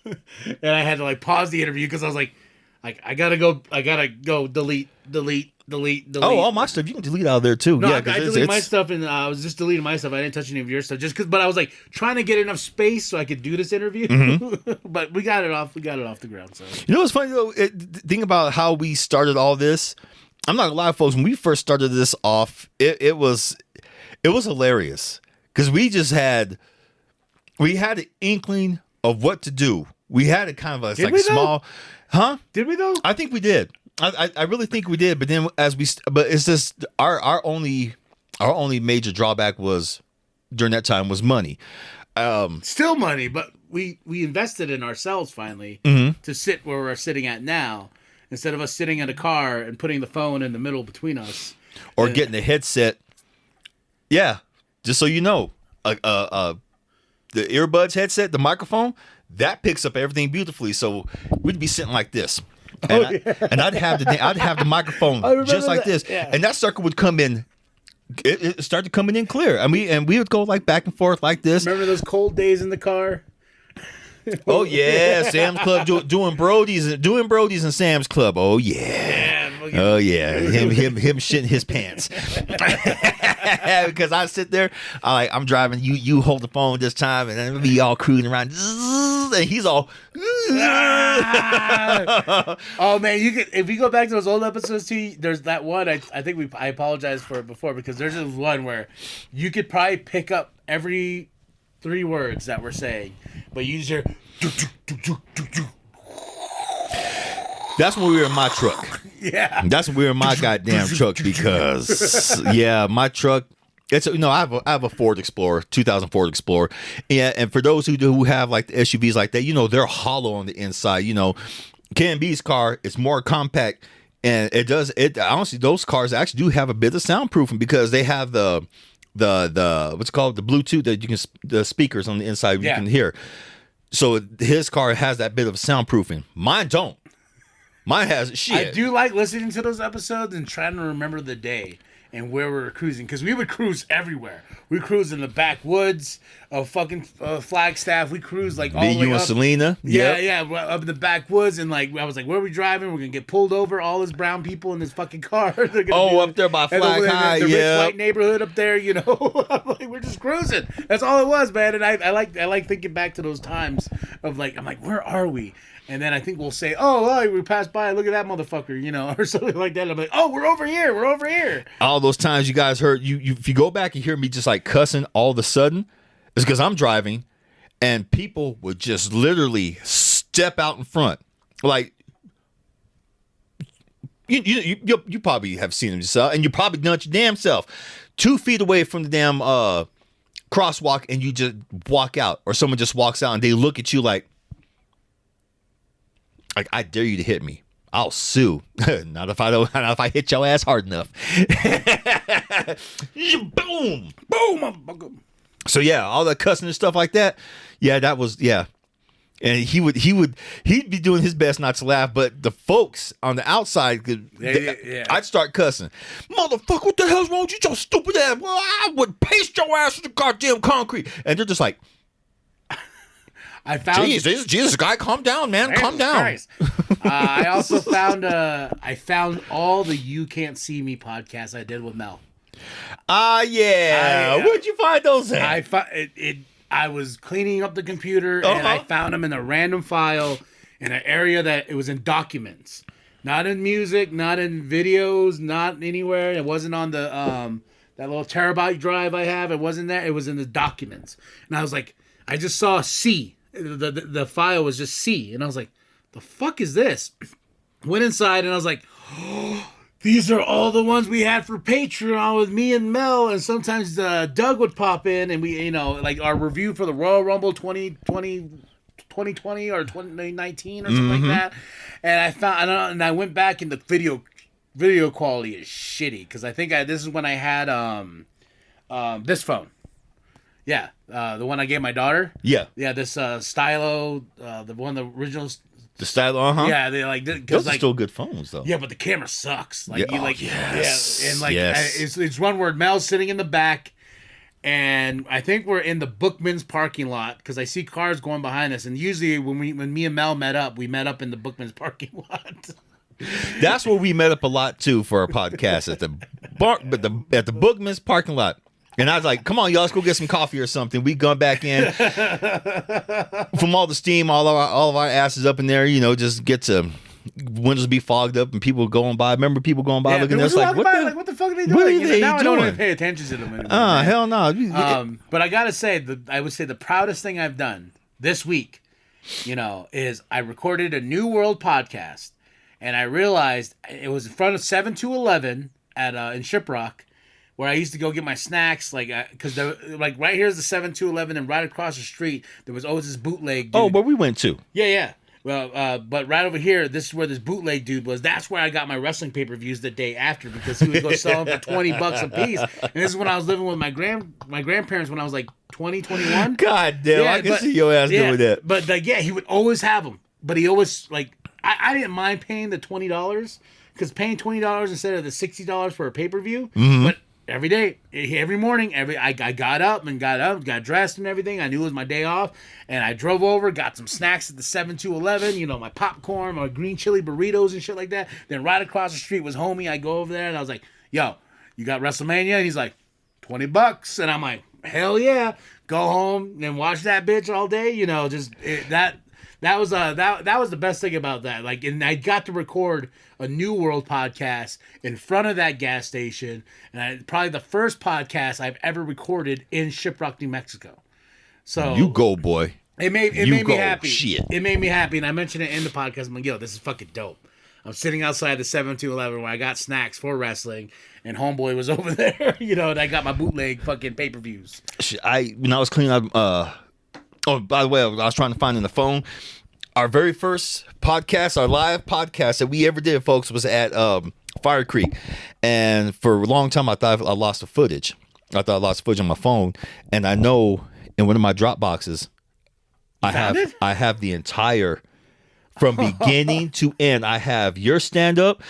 And I had to like pause the interview because I was like, I gotta go delete. Oh, all my stuff you can delete out of there too. No, yeah, I deleted my stuff, and I was just deleting my stuff. I didn't touch any of your stuff, but I was like trying to get enough space so I could do this interview. Mm-hmm. But we got it off the ground. So you know what's funny though? Think about how we started all this. I'm not gonna lie, folks. When we first started this off, it was hilarious because we had an inkling of what to do. We had a kind of a small, huh? Did we though? I think we did. I really think we did. But then but it's just our only major drawback was during that time was money. Still money, but we invested in ourselves finally to sit where we're sitting at now, instead of us sitting in a car and putting the phone in the middle between us, or getting the headset. Yeah, just so you know, the earbuds headset, the microphone, that picks up everything beautifully. So we'd be sitting like this, and I'd have the microphone just like this, and that sucker would come in. It started coming in clear, and we would go like back and forth like this. Remember those cold days in the car? Oh yeah, Sam's Club doing Brodies and Sam's Club. Oh yeah. Oh yeah, him shitting his pants. Because I sit there, I'm driving. You hold the phone this time, and then we all cruising around, and he's all. Oh man, if we go back to those old episodes too. There's that one. I think I apologized for it before, because there's this one where you could probably pick up every 3 words that we're saying, but you use your. That's when we were in my truck. Yeah. That's when we were in my goddamn truck, because my truck. It's I have a Ford Explorer, 2000 Ford Explorer, and for those who have like the SUVs like that, they're hollow on the inside. K&B's car is more compact, and honestly, those cars actually do have a bit of soundproofing, because they have the what's called the Bluetooth that you can, the speakers on the inside you can hear. So his car has that bit of soundproofing. Mine don't. Mine has shit. I do like listening to those episodes and trying to remember the day and where we were cruising, because we would cruise everywhere. We cruise in the backwoods of fucking Flagstaff. We cruise like all the way you up. And Selena. Yeah, up in the backwoods, and like I was like, where are we driving? We're gonna get pulled over. All these brown people in this fucking car. Up there by Flag High, the rich white neighborhood up there. I'm like, we're just cruising. That's all it was, man. And I like thinking back to those times of like, I'm like, where are we? And then I think we'll say, oh, we passed by. Look at that motherfucker, or something like that. I'm like, oh, we're over here. We're over here. All those times you guys heard, if you go back and hear me just like cussing all of a sudden, it's because I'm driving, and people would just literally step out in front. Like, you probably have seen them yourself, and you probably done it your damn self. 2 feet away from the damn crosswalk, and you just walk out, or someone just walks out, and they look at you like, I dare you to hit me. I'll sue. Not if I hit your ass hard enough. Boom, boom. So yeah, all that cussing and stuff like that. Yeah, that was And he'd be doing his best not to laugh, but the folks on the outside, I'd start cussing. Motherfucker, what the hell's wrong with you, your stupid ass? Well, I would paste your ass to the goddamn concrete. And they're just like, Jesus, guy, calm down, man, calm down. I also found all the You Can't See Me podcasts I did with Mel. Where'd you find those at? I was cleaning up the computer, and I found them in a random file in an area that it was in documents, not in music, not in videos, not anywhere. It wasn't on the that little terabyte drive I have. It wasn't there. It was in the documents, and I was like, I just saw C. the file was just C, and I was like, the fuck is this? Went inside and I was like, oh, these are all the ones we had for Patreon with me and Mel, and sometimes Doug would pop in, and we, like our review for the Royal Rumble 2020 or 2019 or something like that. And I went back, and the video quality is shitty because I think this is when I had this phone. Yeah, the one I gave my daughter. Yeah, this Stylo, the original. The Stylo, Yeah, they like those are still good phones though. Yeah, but the camera sucks. Yes. And it's one word. Mel's sitting in the back, and I think we're in the Bookman's parking lot because I see cars going behind us. And usually when me and Mel met up, we met up in the Bookman's parking lot. That's where we met up a lot too for our podcast at the Bookman's parking lot. And I was like, come on, y'all, let's go get some coffee or something. We gone back in from all the steam, all of our asses up in there, just get to windows be fogged up and people going by. Remember people going by looking at us like, what the fuck are they doing? What are they now doing? I don't even pay attention to them anymore. Hell no. But I gotta say, I would say the proudest thing I've done this week, is I recorded a New World podcast, and I realized it was in front of 7-Eleven at in Shiprock, where I used to go get my snacks, because right here's the 7-Eleven, and right across the street there was always this bootleg dude. Oh, where we went to? Yeah. Well, but right over here, this is where this bootleg dude was. That's where I got my wrestling pay-per-views the day after, because he would go sell them for $20 a piece. And this is when I was living with my grandparents when I was like 20, 21. God damn, I can see your ass doing that. But he would always have them. But he always I didn't mind paying the $20 because paying $20 instead of the $60 for a pay-per-view, but. Every day, every morning, I got got dressed and everything. I knew it was my day off, and I drove over, got some snacks at the 7-Eleven, my popcorn, my green chili burritos and shit like that. Then right across the street was homie. I go over there, and I was like, yo, you got WrestleMania? And he's like, $20. And I'm like, hell yeah. Go home and watch that bitch all day. That was the best thing about that. And I got to record a New World podcast in front of that gas station, and probably the first podcast I've ever recorded in Shiprock, New Mexico. So you go, boy. It made me happy. Shit. It made me happy, and I mentioned it in the podcast. I'm like, yo, this is fucking dope. I'm sitting outside the 7-Eleven where I got snacks for wrestling, and homeboy was over there, and I got my bootleg fucking pay-per-views. When I was cleaning up, oh, by the way, I was trying to find in the phone. Our very first podcast, our live podcast that we ever did, folks, was at Fire Creek. And for a long time, I thought I lost the footage. I thought I lost footage on my phone. And I know in one of my drop boxes, I have the entire, from beginning to end. I have your stand-up,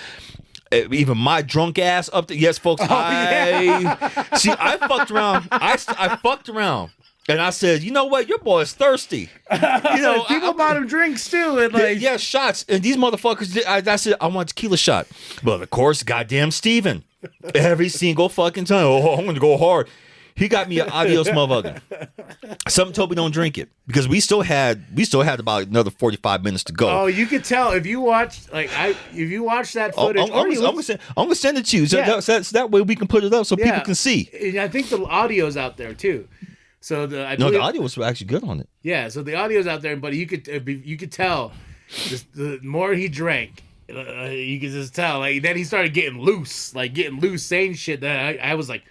even my drunk ass up there. Yes, folks, see, I fucked around. I fucked around. And I said, you know what? Your boy is thirsty. People bought him drinks too. And shots. And these motherfuckers, I said, I want a tequila shot. But of course, goddamn Steven. Every single fucking time. Oh, I'm going to go hard. He got me an adios motherfucker. Something told me don't drink it. Because we still had about another 45 minutes to go. Oh, you could tell if you watched that footage. I'm gonna send it to you. So that way we can put it up so people can see. And I think the audio's out there too. So the audio was actually good on it. Yeah, so the audio's out there, but you could tell the more he drank, you could just tell. Then he started getting loose, saying shit that I was like,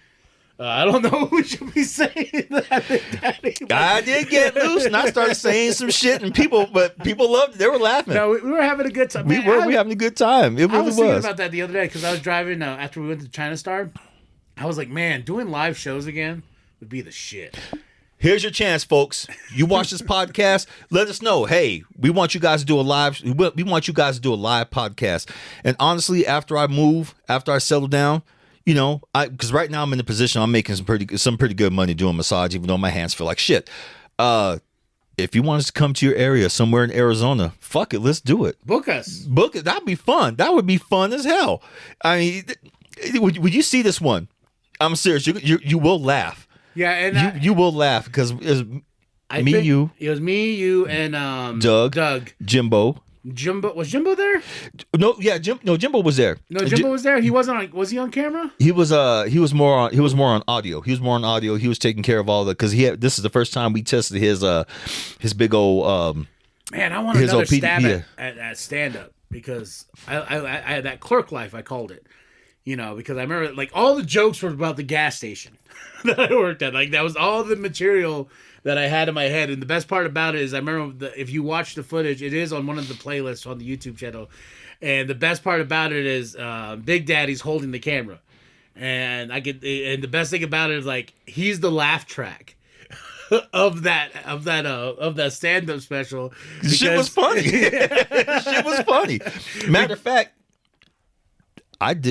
I don't know who should be saying that. I did get loose, and I started saying some shit, and people loved it. They were laughing. No, we were having a good time. We were having a good time. It really was. I was thinking about that the other day because I was driving after we went to China Star. I was like, man, doing live shows again would be the shit. Here's your chance, folks. You watch this podcast. Let us know. Hey, we want you guys to do a live. We want you guys to do a live podcast. And honestly, after I settle down, because right now I'm in the position I'm making some pretty good money doing massage, even though my hands feel like shit. If you want us to come to your area somewhere in Arizona, fuck it, let's do it. Book us. Book it. That'd be fun. That would be fun as hell. I mean, would you see this one? I'm serious. You will laugh. Yeah, and you will laugh because it was me, you, and Doug, Jimbo, Jimbo was Jimbo there? No, yeah, Jimbo was there. No, Jimbo was there. He wasn't on. Was he on camera? He was more on audio. He was taking care of all the because this is the first time we tested his big old man. I want another stab at stand up because I had that clerk life I called it. Because I remember like all the jokes were about the gas station that I worked at. Like that was all the material that I had in my head. And the best part about it is I remember if you watch the footage, it is on one of the playlists on the YouTube channel. And the best part about it is Big Daddy's holding the camera. And the best thing about it is like he's the laugh track of that stand-up special. Shit was funny. Shit was funny. Matter of fact,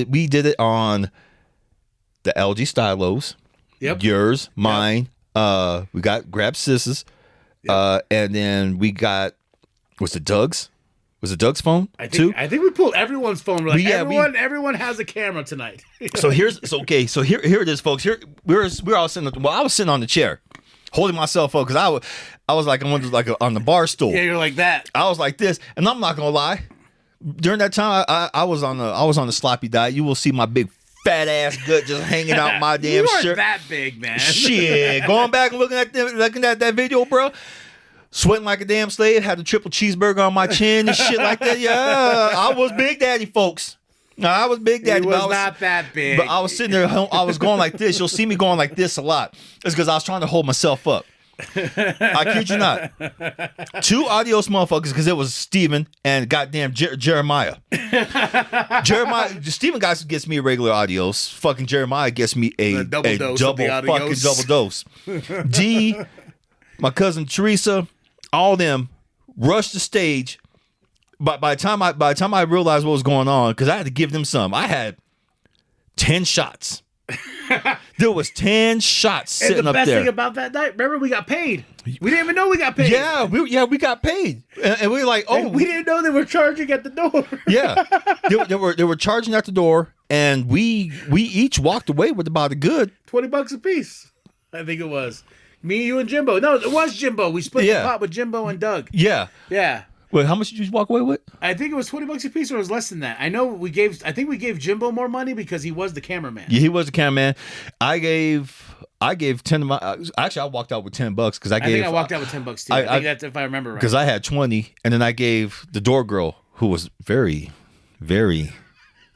we did it on the LG Stylos. Yep. Yours, mine. We grabbed Sis's. Yep. And then we got was it Doug's phone too? I think we pulled everyone's phone. We're like, everyone has a camera tonight. So here it is, folks. Here we're all sitting. Well, I was sitting on the chair, holding myself up because I was like on the bar stool. Yeah, you're like that. I was like this, and I'm not gonna lie. During that time, I was on the sloppy diet. You will see my big fat ass gut just hanging out my damn you weren't shirt. That big, man. Shit, going back and looking at that video, bro. Sweating like a damn slave. Had the triple cheeseburger on my chin and shit like that. Yeah, I was Big Daddy, folks. No, I was Big Daddy. He was not that big. But I was sitting there. I was going like this. You'll see me going like this a lot. It's because I was trying to hold myself up. I kid you not. Two adios motherfuckers because it was Steven and goddamn Jeremiah. Steven gets me a regular adios. Fucking Jeremiah gets me a double dose. D, my cousin Teresa, all them rushed the stage. But by the time I realized what was going on, because I had to give them some, I had 10 shots. There was 10 shots sitting up there. And the best thing about that night, remember we got paid. We didn't even know we got paid. Yeah, we got paid, and we were like, oh, we didn't know they were charging at the door. Yeah, they were charging at the door, and we each walked away with about a good $20 a piece. I think it was me, you, and Jimbo. No, it was Jimbo. We split the pot with Jimbo and Doug. Yeah. Wait, how much did you walk away with? I think it was $20 a piece, or it was less than that. I think we gave Jimbo more money because he was the cameraman. Yeah, he was the cameraman. I gave 10 of my. Actually, I walked out with $10 because I think I walked out with $10 too. I think that's if I remember right. Because I had 20, and then I gave the door girl, who was very, very,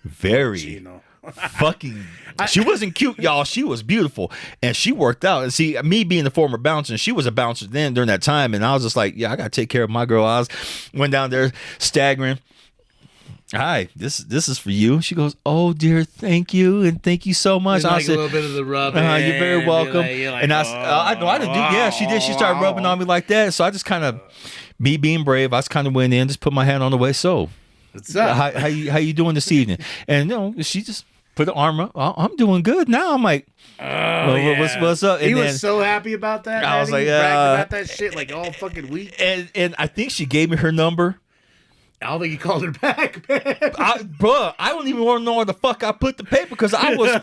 very fucking. She wasn't cute, y'all. She was beautiful, and she worked out. And see, me being the former bouncer, and she was a bouncer then during that time, and I was just like, yeah, I gotta take care of my girl. I went down there staggering. Hi, this is for you. She goes, oh dear, thank you, and thank you so much. I said, a little bit of the rub. You're very welcome. And I didn't do. Yeah, she did. She started rubbing on me like that. So I just kind of, me being brave, I just kind of went in, just put my hand on the way. So, what's up? How you doing this evening? And she just put the arm up. I'm doing good now. I'm like, what's up? And he was so happy about that. I was like, bragged about that shit like all fucking week. And I think she gave me her number. I don't think he called her back, man. I don't even want to know where the fuck I put the paper because I was,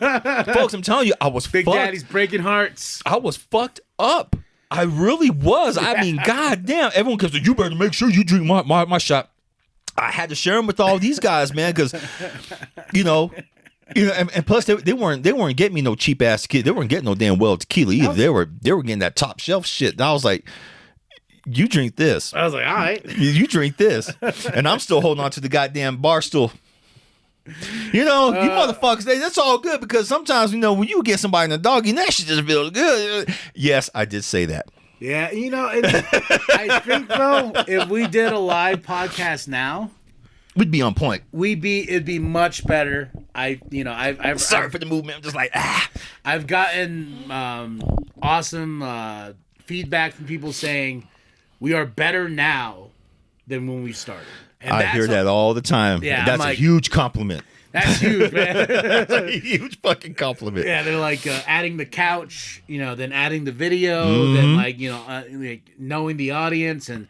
folks, I'm telling you, I was Big Daddy's breaking hearts. I was fucked up. I really was. I mean, goddamn. Everyone comes to you better make sure you drink my shot. I had to share them with all these guys, man, because, and plus they weren't getting me no cheap ass tequila. They weren't getting no damn well tequila either. They were getting that top shelf shit. And I was like, you drink this. I was like, all right. You drink this. And I'm still holding on to the goddamn bar stool. You motherfuckers, that's all good because sometimes, when you get somebody in the doggy, that shit just feels good. Yes, I did say that. Yeah, I think, though, if we did a live podcast now, we'd be on point. It'd be much better. I've sorry for the movement. I'm just like, I've gotten awesome feedback from people saying we are better now than when we started. And I hear that all the time. Yeah, that's a huge compliment. That's huge, man. That's a huge fucking compliment. Yeah, they're like adding the couch, then adding the video, then like knowing the audience, and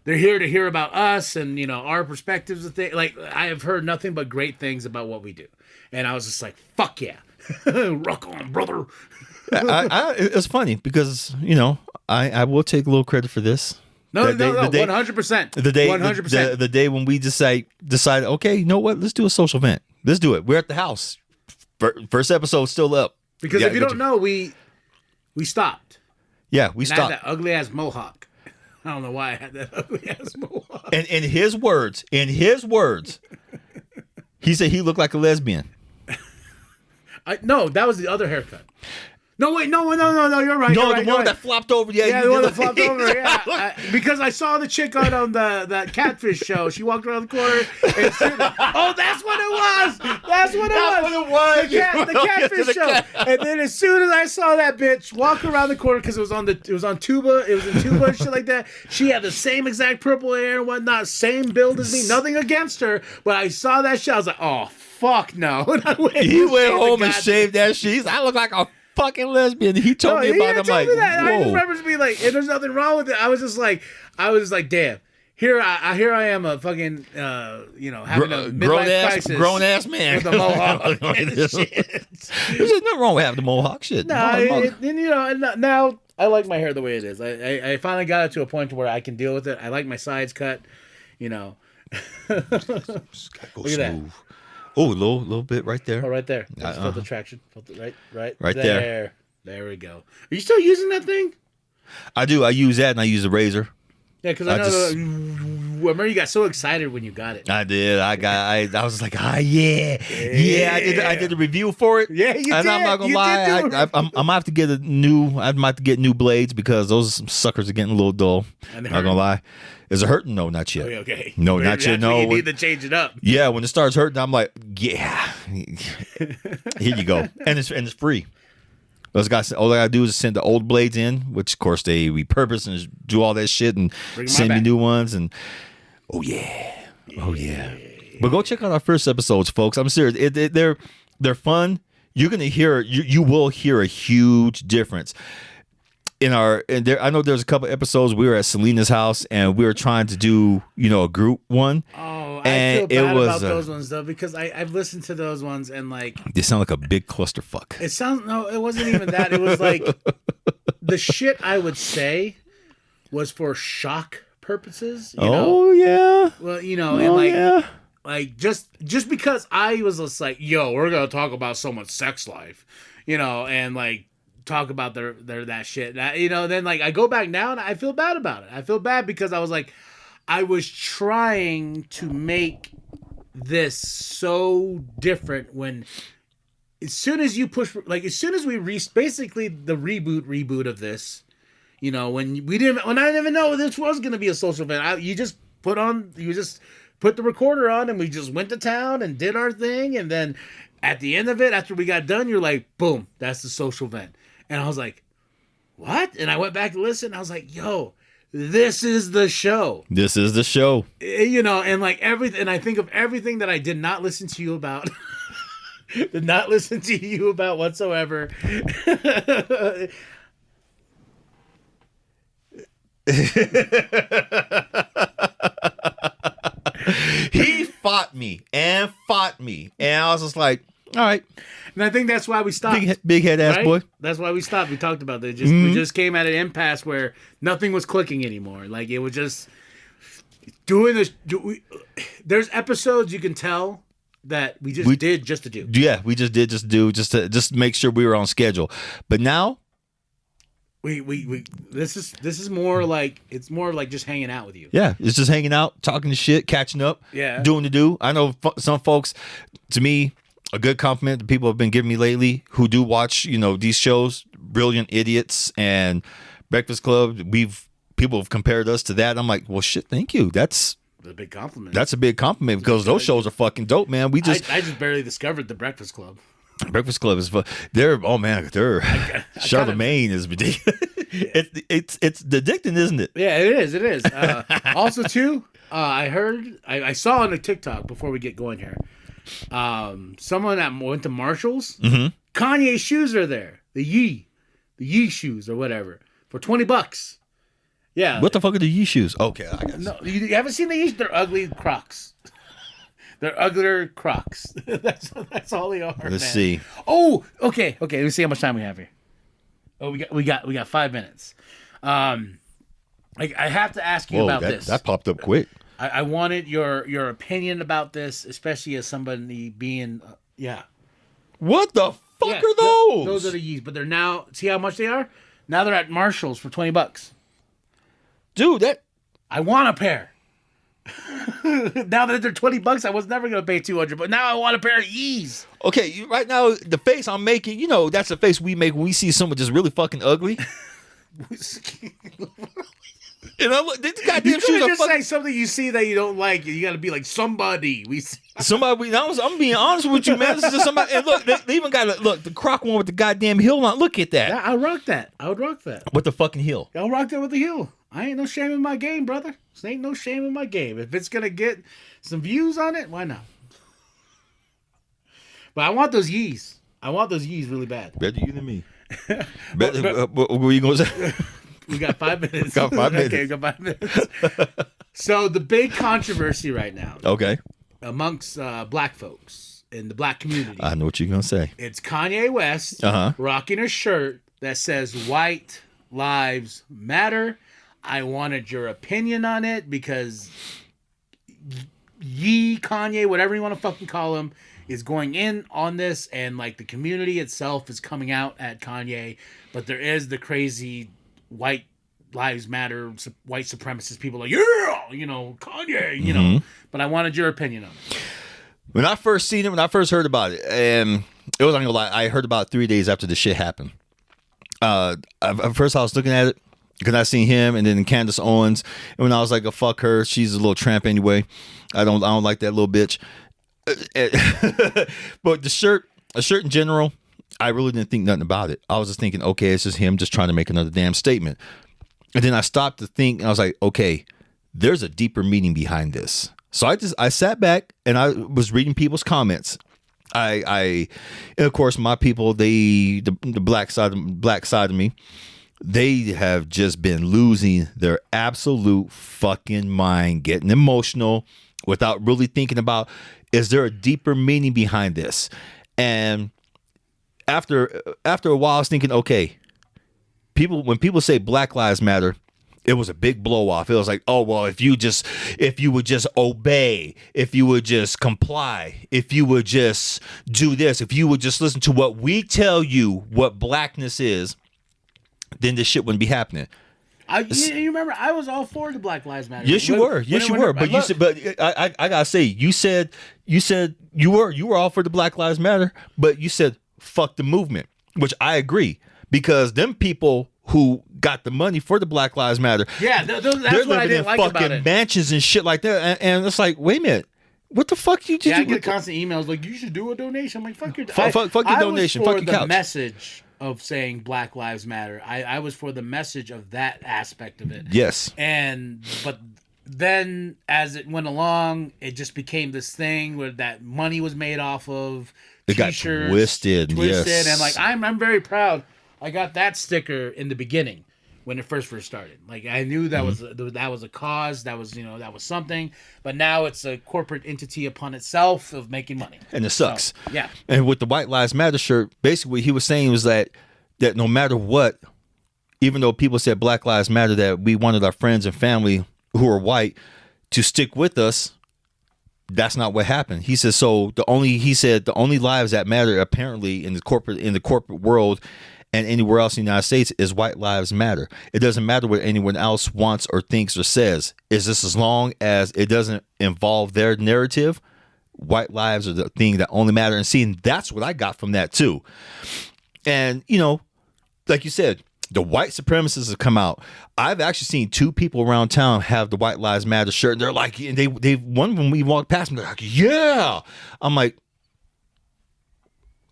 they're here to hear about us and our perspectives of things. Like I have heard nothing but great things about what we do, and I was just like, fuck yeah, rock on, brother. It's funny because I will take a little credit for this. No, 100%. The day, 100%. the day when we decide, okay, you know what? Let's do a social event. Let's do it. We're at the house. First episode still up. Because if you don't know, we stopped. Yeah, we and stopped. I had that ugly ass mohawk. I don't know why I had that ugly ass mohawk. And in his words, he said he looked like a lesbian. No, that was the other haircut. No, wait, no, you're right. No, you're right, the one that flopped over. Yeah, the one that flopped over. Yeah, because I saw the chick on the Catfish show. She walked around the corner. And oh, that's what it was. That's what it was. The Catfish show. And then as soon as I saw that bitch walk around the corner, because it was on Tuba, it was in Tuba and shit like that. She had the same exact purple hair and whatnot, same build as me. Nothing against her, but I saw that shit. I was like, oh fuck no. He went home and shaved that shit. I look like a fucking lesbian. He told me about it. I'm like, whoa. I just remember being like, and there's nothing wrong with it. I was just like, damn. Here I am, a fucking, having a midlife crisis. Grown ass man with a mohawk. There's nothing wrong with having the mohawk shit. Now I like my hair the way it is. I finally got it to a point where I can deal with it. I like my sides cut. Look at that. Oh, a little bit right there. Oh, right there. Felt the traction. Right there. There we go. Are you still using that thing? I do. I use that, and I use a razor. Yeah, because I remember you got so excited when you got it. I did. I was like, yeah. I did a review for it. Yeah, you did. And I'm not gonna lie, I'm gonna have to get new blades because those suckers are getting a little dull. I'm not gonna lie. Is it hurting? No, not yet. Okay. No, not yet. No. You need to change it up. Yeah, when it starts hurting, I'm like, yeah. Here you go, and it's free. Those guys, all I gotta do is send the old blades in, which of course they repurpose and do all that shit and send me new ones. And oh yeah. But go check out our first episodes, folks. I'm serious. They're fun. You're gonna hear you will hear a huge difference. I know there's a couple episodes we were at Selena's house and we were trying to do a group one. Oh, I feel bad about those ones though because I've listened to those ones and like they sound like a big clusterfuck. It wasn't even that. It was like the shit I would say was for shock purposes. Yeah. Well, like just because I was just like, yo, we're gonna talk about someone's sex life, and like. Talk about their that shit. Then like I go back now and I feel bad about it. I feel bad because I was like, I was trying to make this so different when as soon as you push, like as soon as we basically the reboot of this, when I didn't even know this was going to be a social event, you just put the recorder on and we just went to town and did our thing. And then at the end of it, after we got done, you're like, boom, that's the social event. And I was like, what? And I went back to listen. And I was like, yo, this is the show. This is the show. And like everything. And I think of everything that I did not listen to you about. Did not listen to you about whatsoever. He fought me. And I was just like, all right. And I think that's why we stopped. Big head ass boy. That's why we stopped. We talked about that. We just came at an impasse where nothing was clicking anymore. Like it was just doing this. There's episodes you can tell that we did just to do. Yeah, we just did just to make sure we were on schedule. But now this is more like it's more like just hanging out with you. Yeah, it's just hanging out, talking to shit, catching up, doing the do. I know some folks, to me, a good compliment that people have been giving me lately who do watch, these shows, Brilliant Idiots and Breakfast Club. People have compared us to that. I'm like, well, shit, thank you. That's a big compliment. That's a big compliment because those shows are fucking dope, man. I just barely discovered the Breakfast Club. Breakfast Club is fun. Charlemagne is ridiculous. It's addicting, isn't it? Yeah, it is. Also, too, I saw on a TikTok before we get going here. Someone that went to Marshall's. Mm-hmm. Kanye's shoes are there. The Yee shoes or whatever for $20. Yeah. What the fuck are the Yee shoes? Okay, I guess. No, you haven't seen the Yee? They're ugly Crocs. They're uglier Crocs. That's all they are. Let's see. Oh, okay. Let me see how much time we have here. Oh, we got 5 minutes. Like, I have to ask you about this. That popped up quick. I wanted your opinion about this, especially as somebody being, What the fuck are those? Those are the Yeezys, but they're now, see how much they are? Now they're at Marshall's for $20. Dude, I want a pair. Now that they're $20, I was never going to pay $200, but now I want a pair of Yeezys. Okay, right now, the face I'm making, that's the face we make when we see someone just really fucking ugly. These goddamn You shoes are just say something you see that you don't like. You got to be like, somebody. I'm being honest with you, man. This is just somebody. And look, they even got the Croc one with the goddamn heel on. Look at that. Yeah, I'll rock that. I would rock that. With the fucking heel. I'll rock that with the heel. I ain't no shame in my game, brother. There ain't no shame in my game. If it's going to get some views on it, why not? But I want those Yeezys. I want those Yeezys really bad. Better you than me. What were you going to say? We got 5 minutes. Got 5 minutes. Okay, we got 5 minutes. So the big controversy right now. Okay. Amongst black folks in the black community. I know what you're going to say. It's Kanye West rocking a shirt that says White Lives Matter. I wanted your opinion on it because Kanye, whatever you want to fucking call him, is going in on this, and like the community itself is coming out at Kanye, but there is the crazy White Lives Matter, white supremacist people like, Kanye, But I wanted your opinion on it. When I first seen it, when I first heard about it, and it was not gonna lie, I heard about it 3 days after the shit happened. At first I was looking at it because I seen him and then Candace Owens, and when I was like, oh, fuck her, she's a little tramp anyway. I don't like that little bitch. But a shirt in general, I really didn't think nothing about it. I was just thinking, okay, it's just him just trying to make another damn statement. And then I stopped to think, and I was like, okay, there's a deeper meaning behind this. So I sat back and I was reading people's comments. And of course, my people, the black side of me, they have just been losing their absolute fucking mind, getting emotional without really thinking about, is there a deeper meaning behind this? And after a while, I was thinking, okay, when people say Black Lives Matter, it was a big blow off. It was like, oh, well, if you would just obey, if you would just comply, if you would just do this, if you would just listen to what we tell you what blackness is, then this shit wouldn't be happening. You remember, I was all for the Black Lives Matter. Yes, you were. Yes, you were. But you said, but I gotta say, you said you were all for the Black Lives Matter, but you said fuck the movement, which I agree, because them people who got the money for the Black Lives Matter, that's what I didn't like about it. They're living in fucking mansions and shit like that, and it's like, wait a minute. What the fuck you did? Yeah, I get constant emails like, you should do a donation. I'm like, fuck your donation. Fuck your couch. I was for the message of saying Black Lives Matter. I was for the message of that aspect of it. Yes. But then as it went along, it just became this thing where that money was made off of t-shirts. It got twisted. Yes. And like, I'm very proud. I got that sticker in the beginning when it first started. Like, I knew that was a cause, that was something, but now it's a corporate entity upon itself of making money. And it sucks. So, yeah. And with the White Lives Matter shirt, basically what he was saying was that no matter what, even though people said Black Lives Matter, that we wanted our friends and family who are white to stick with us, that's not what happened. He says, the only lives that matter apparently in the corporate world and anywhere else in the United States is White Lives Matter. It doesn't matter what anyone else wants or thinks or says. It's just as long as it doesn't involve their narrative, white lives are the thing that only matter. And seeing that's what I got from that too. And, like you said, the white supremacists have come out. I've actually seen 2 people around town have the White Lives Matter shirt, and they're like, and they one when we walked past them, they're like, yeah. I'm like,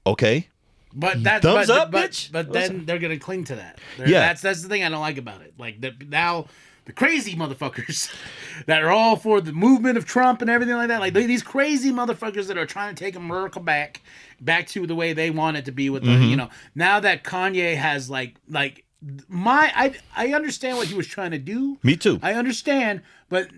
okay. But bitch. But then they're gonna cling to that. That's the thing I don't like about it. Like now, the crazy motherfuckers that are all for the movement of Trump and everything like that. Like these crazy motherfuckers that are trying to take America back to the way they want it to be with the, now that Kanye has I understand what he was trying to do. Me too. I understand, but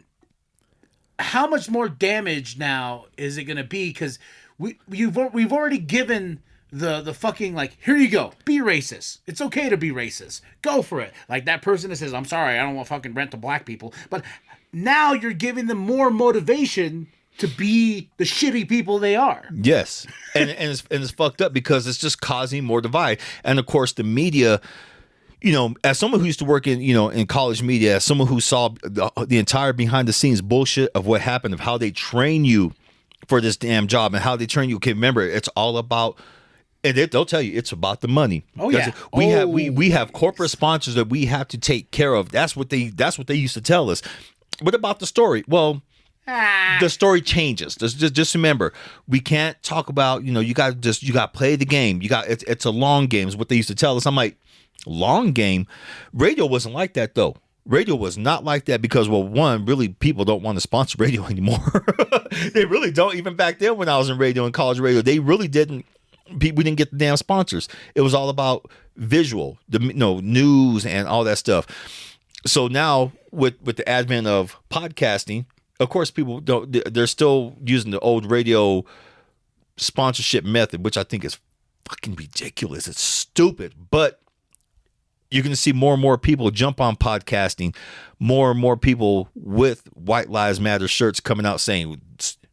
how much more damage now is it gonna be? Because we've already given the fucking, like, here you go, be racist. It's okay to be racist. Go for it. Like that person that says, I'm sorry, I don't want to fucking rent to black people. But now you're giving them more motivation to be the shitty people they are. Yes. And it's fucked up because it's just causing more divide. And of course the media, you know, as someone who used to work in, you know, in college media, as someone who saw the entire behind the scenes bullshit of what happened, of how they train you for this damn job and how they train you. Okay, remember, it's all about, and they'll tell you it's about the money. Oh yeah, we have corporate sponsors that we have to take care of. That's what they used to tell us. What about the story? Well, the story changes. Just remember, we can't talk about, you know, you got to play the game. It's a long game is what they used to tell us. I'm like, long game? Radio wasn't like that though. Radio was not like that because, well, one, really people don't want to sponsor radio anymore. They really don't. Even back then when I was in radio and college radio, they really didn't. We didn't get the damn sponsors. It was all about visual, news and all that stuff. So now with the advent of podcasting, of course, people don't. They're still using the old radio sponsorship method, which I think is fucking ridiculous. It's stupid, but you're going to see more and more people jump on podcasting. More and more people with White Lives Matter shirts coming out saying,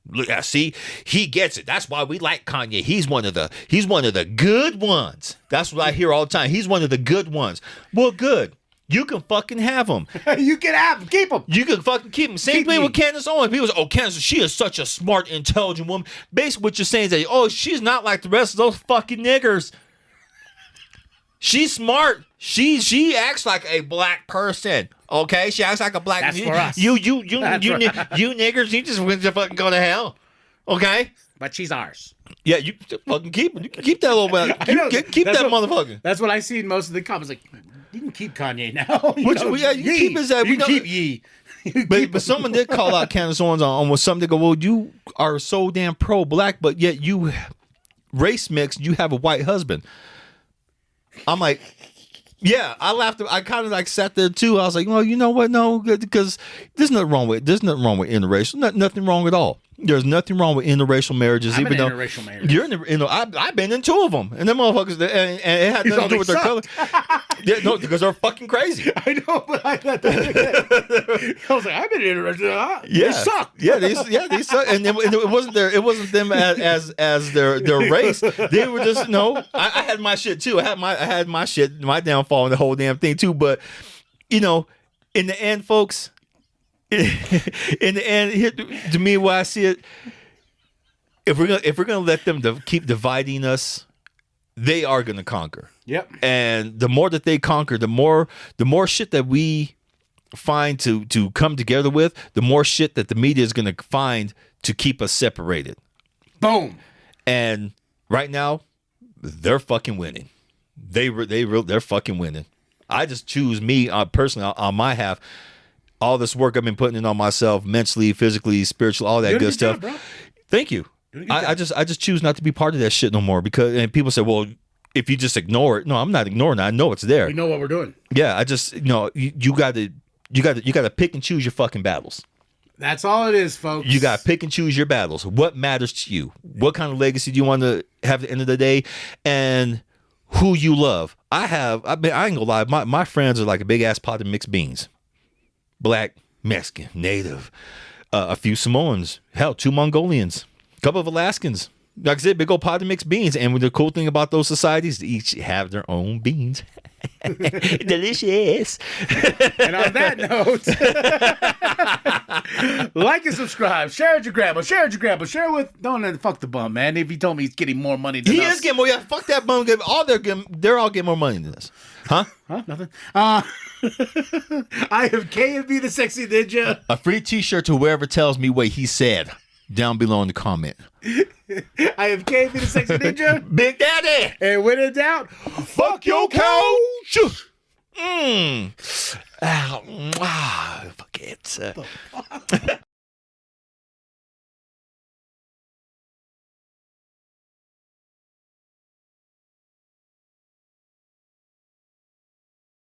"Look, see, he gets it. That's why we like Kanye. He's one of the good ones." That's what I hear all the time. He's one of the good ones. Well, good. You can fucking have him. You can have him. Keep him. You can fucking keep him. Same thing with Candace Owens. People say, oh, Candace, she is such a smart, intelligent woman. Basically, what you're saying is that, oh, she's not like the rest of those fucking niggers. She's smart. She acts like a black person. Okay? She acts like a black person. That's for us. You niggers, you just went to fucking go to hell. Okay? But she's ours. Yeah, you fucking keep that little bit. Keep that motherfucker. That's what I see in most of the comments. Like, you can keep Kanye now. You can keep his ass. You can keep Yee. But someone did call out Candace Owens on something. They go, well, you are so damn pro-black, but yet you race mixed. You have a white husband. I'm like, yeah, I laughed. I kind of like sat there too. I was like, well, you know what? No, because there's nothing wrong with interracial. Nothing wrong at all. There's nothing wrong with interracial marriages. I'm even in though interracial marriage. You're in. I've been in two of them, and them motherfuckers, and it had nothing to do with their color. Yeah, no, because they're fucking crazy. I know, but I was like, I've been in interracial. Yeah, they suck. They suck, and it wasn't them as their race. They were just I had my shit too. I had my shit, my downfall, and the whole damn thing too. But in the end, folks. In the end, to me, why I see it, if we're gonna let them keep dividing us, they are gonna conquer. Yep. And the more that they conquer, the more shit that we find to come together with, the more shit that the media is gonna find to keep us separated. Boom. And right now, they're fucking winning. They're fucking winning. I just choose me personally on my half. All this work I've been putting in on myself, mentally, physically, spiritually, all that good stuff. Job, thank you. I just choose not to be part of that shit no more and people say, well, if you just ignore it. No, I'm not ignoring it. I know it's there. We know what we're doing. Yeah, I just you got to pick and choose your fucking battles. That's all it is, folks. You got to pick and choose your battles. What matters to you? What kind of legacy do you want to have at the end of the day? And who you love. I ain't gonna lie. My friends are like a big ass pot of mixed beans. Black, Mexican, Native, a few Samoans, hell, 2 Mongolians, a couple of Alaskans. Like I said, big old pot of mixed beans. And the cool thing about those societies, they each have their own beans. Delicious. And on that note, like and subscribe, share with your grandma, share with, don't fuck the bum, man. If he told me he's getting more money than us. He is getting more, yeah, fuck that bum. They're all getting more money than us. Huh? Nothing. I have K and B the Sexy Ninja. A free t-shirt to whoever tells me what he said down below in the comment. I have K and B the Sexy Ninja. Big Daddy. And when in doubt, fuck your couch. Fuck it.